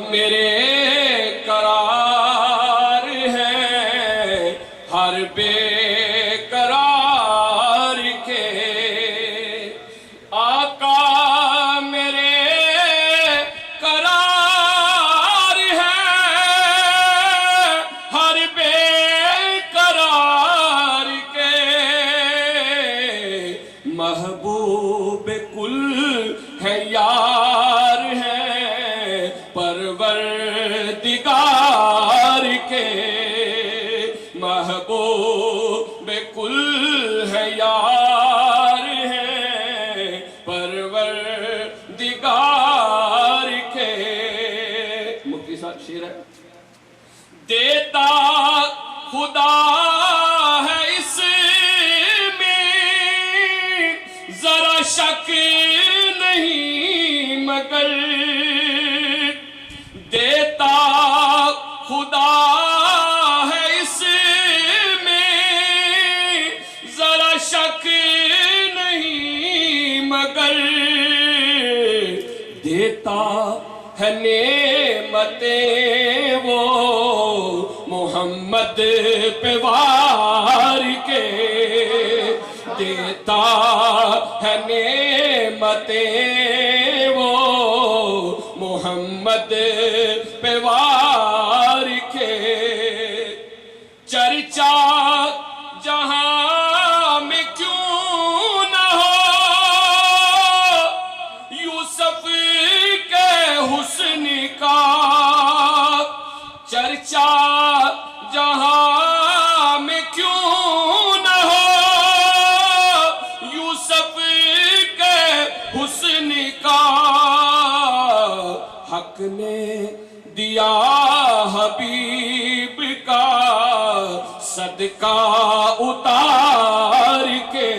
میرے قرار ہے ہر بے قرار کے آقا میرے قرار ہے ہر بے قرار کے محبوب کل ہے یار ہے پروردگار کے محبوب کل ہے یار ہے پروردگار کے مفتی صاحب شعر ہے دیتا خدا ہے اس میں ذرا شک نہیں مگر دیتا خدا ہے اس میں ذرا شک نہیں مگر دیتا ہے نعمتیں وہ محمد پہ وار کے دیتا ہے نعمتیں وہ محمد پہ وار کے چرچا جہاں میں کیوں نہ ہو یوسف کے حسن کا چرچا جہاں میں کیوں نہ ہو یوسف کے حسن کا حق نے دیا حبیب کا صدقہ اتار کے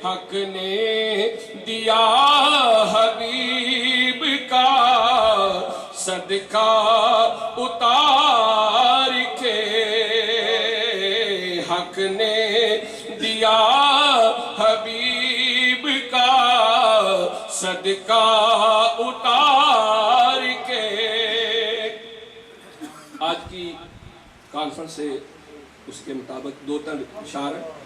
حق نے دیا حبیب کا صدقہ اتار کے حق نے دیا حبیب کا صدقہ اتار کے آج کی کانفرنس سے اس کے مطابق دو تن اشعار ہیں